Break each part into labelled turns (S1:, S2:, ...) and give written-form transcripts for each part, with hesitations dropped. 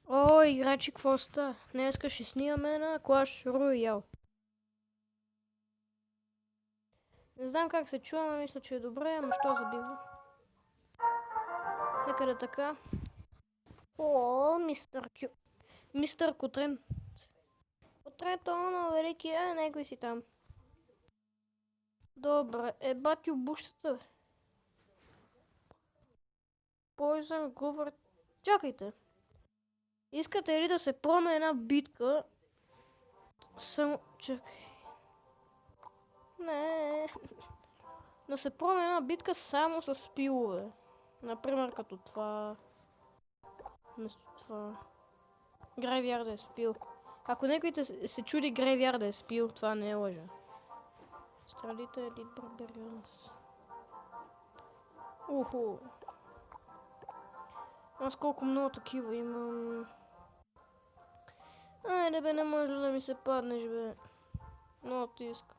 S1: О, играчи, какво ста? Днеска ще снимаме на Clash Royale. Не знам как се чувам, мисля, че е добре, ама що забива? Нека да така. О, мистер Кю. Мистер Котрен. Котрен, то на великия, него си там. Добре, батю бущата, бе. Poison Gover. Чакайте. Искате ли да се пробне една битка? Само... Чакай. Не. Да се пробне една битка само с спилове. Например, като това. Вместо това. Грейвярд е спил. Ако някой се чуди Грейвярд е спил, това не е лъжа. Стралите Елит Барбарианс. Уху. Аз колко много такива имам. Айде бе, не може да ми се паднеш, бе. Много ти искам.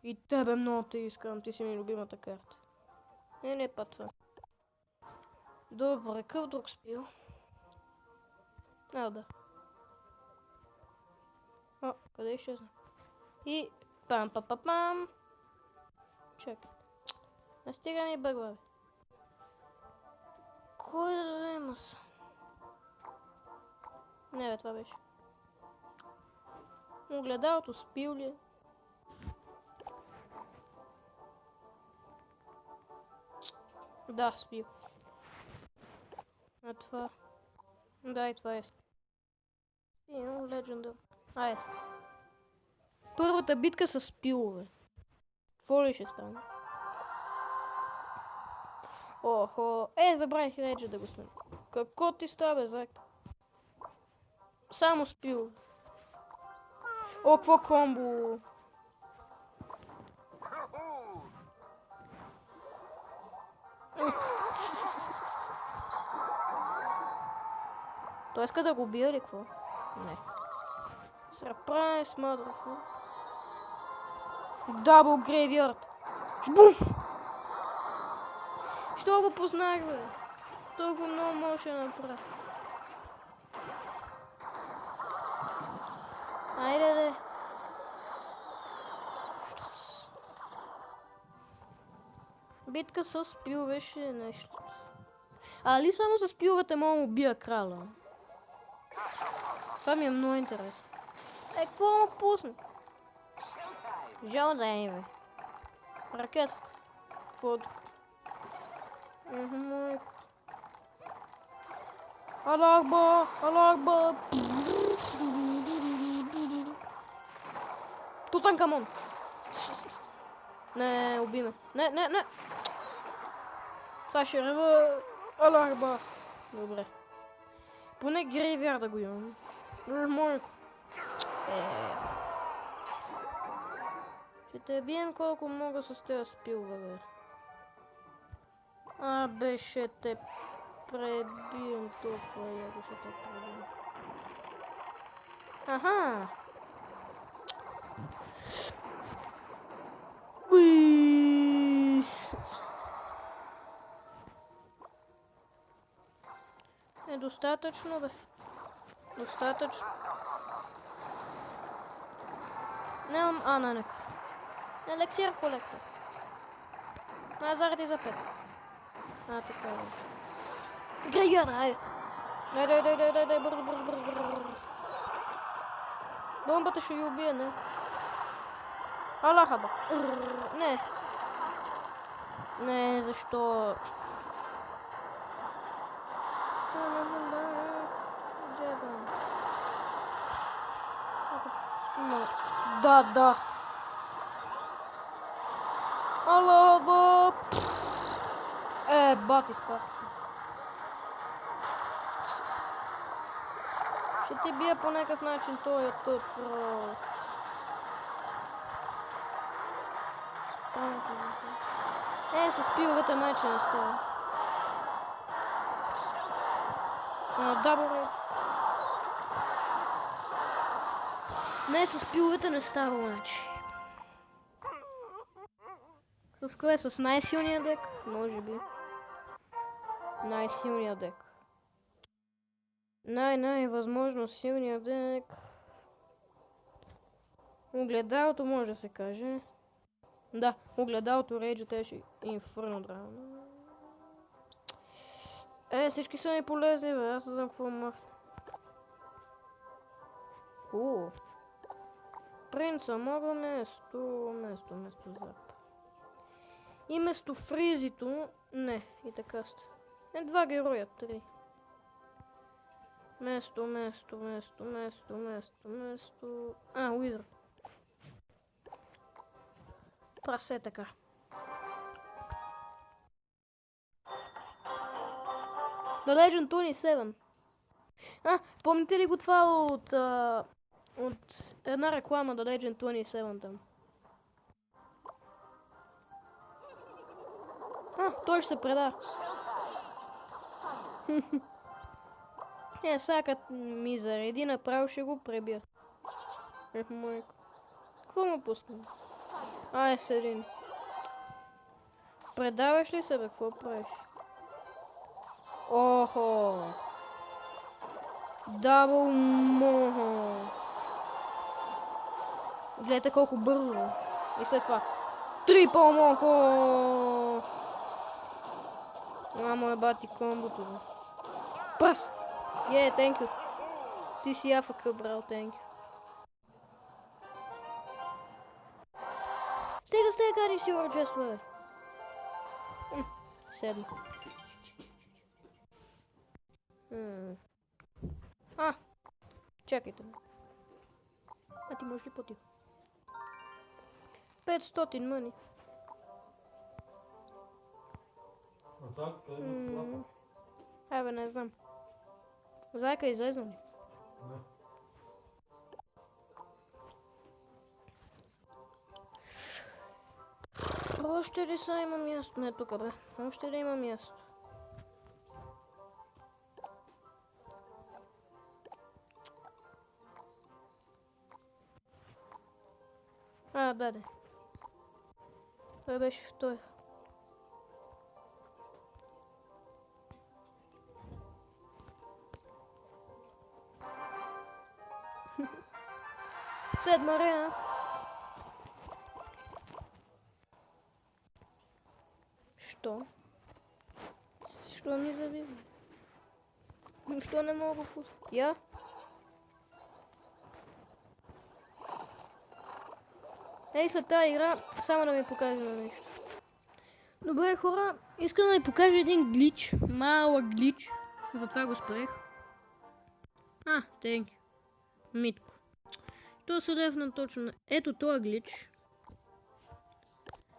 S1: И тебе много те искам, ти си ми любимата карта. Не па това. Добре, къв друг спил? Да. О, къде изчезна? И пам. Чакай. А стига ми бъгва, бе. Кой да взема са? Не бе, това беше. Огледалото спил ли? Да, спил. А това... Да, и това е спил. Спил, легенда. Айде. Първата битка с спилове. Какво ли ще стане? Охо, забравих рейджа да го сменя. Какво ти става, бе, зак? Само спил. О, какво комбо? Той иска да го убия ли какво? Не. Сърпрайз, мадърфу. Дабл грейвярд. Жбум! Що го познах, бе? Толкова много може да направя. Айде, де. Битка с спил беше нещо. Али само с спиловете мога да убия краля? Това ми е много интересно. Какво му пусне? Жал да е, бе. Ракетата. Какво? Алакба! Тутанкамон! Не, уби ме. Не! Това ще рева. Алакба! Добре. Поне грейвярда го имам. Мойко. Ще те бием колко мога с тези спилове, бе. Бе, ще те пребием толкова, яко ще те пребием. Аха! Уиii! Достатъчно, бе. Достатъчно. Нямам ананек. Елексир колектор. Заради за 5. Така е. Грейвярд, айде. Дай, бързо. Бомбата ще ги убие, не. Алахаба. Не, защо? Да. Алаба. Бати спа. Ще те бия по някакъв начин, той е тъп. С пиловете майче не става. Дабл. Не, с пиловете не става, значи. С кое? С най-силния дек? Може би. Най-силния дек. Възможно силния дек. Огледалото може да се каже. Да, огледалото рейджа беше инфърно драма. Всички са ми полезни, бе. Аз не знам какво махна. Принца мога место зап. И место фризито... Не, и така сте. 2 героя, 3. Место. Уизър. Прасе така. The Legend 27. Помните ли го това от една реклама The Legend 27 там? Той ще се преда. Сега като ми зареди направо ще го пребия. Майко. Какво му пускам? С един. Предаваш ли се, бе? Какво правиш? Охо! Дабл мохо! Гледайте колко бързо. И след това. Трипл мохо! Мамо е бати комбото. Пас! Thank you. Ти си афака, брал, thank you. Стига, кари си оръчество, бе. Седно. Чакайте ме. Ти можеш ли по-тихо? 500 мъни. Не знам. Зайка излезна ли?
S2: Не.
S1: Още ли са има място? Не, тук бе. Още ли има място? Да. Той беше втори. Седма арена. Що? Що ми забива? Що не мога да пусна? Я? След тази игра само да ми покаже на нещо. Добре, хора, искам да ви покажа един глич. Малък глич. Затова го спрех. Thank you. Митко. То се левна точно. Ето този глич.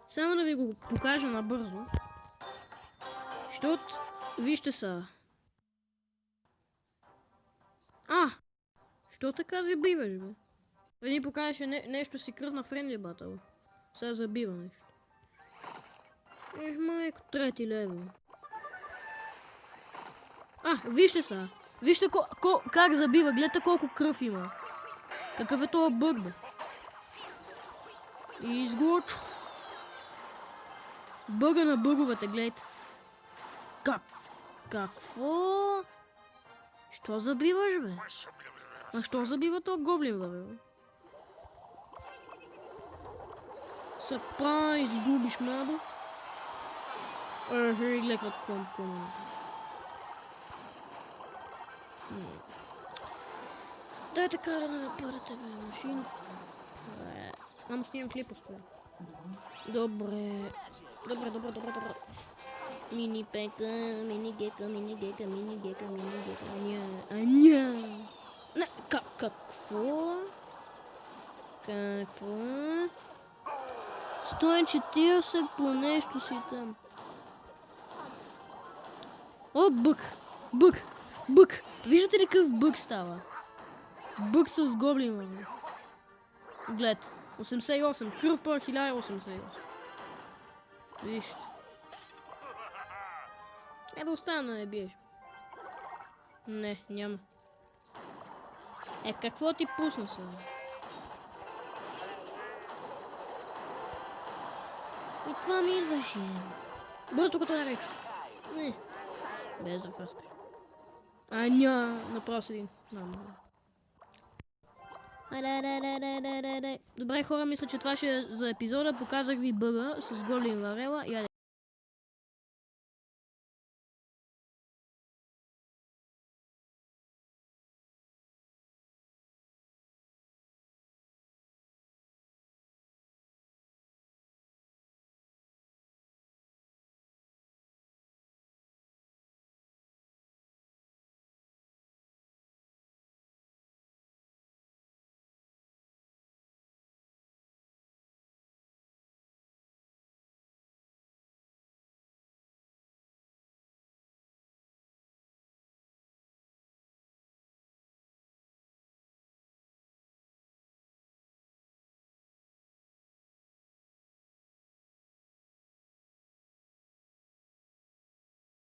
S1: Само да ви го покажа набързо. Защото, вижте са. Що така забиваш, бе? Преди покажеше нещо си кръв на Friendly Battle. Сега забива нещо. Майко, трети левел. Вижте са. Вижте как забива. Гледайте колко кръв има. Какъв е това бъг, бе? Изгоч. Бъга на бъговете, гледайте. Какво? Що забиваш, бе? Що забива този гоблин, бе? Сърпрайз, изгубиш младо. Гледай какво Дайте кара да напърте, бе, машина. Мамо, снимам клип постоянно. Добре. Мини пека, мини гека. Аня. Какво? 140 по нещо си там. Бък. Виждате ли какъв бък става? Бък с гоблина, бе. Глед. 88. Кръв пар 1088. Вижте. Да остана да не биеш. Не, няма. Какво ти пусна сега? И това ми идваше. Бързо като нарече. Не. Без да фаскаш. Направо с един. Нормално. Добре, хора, мисля, че това ще е за епизода. Показах ви бъга с Голин Варела.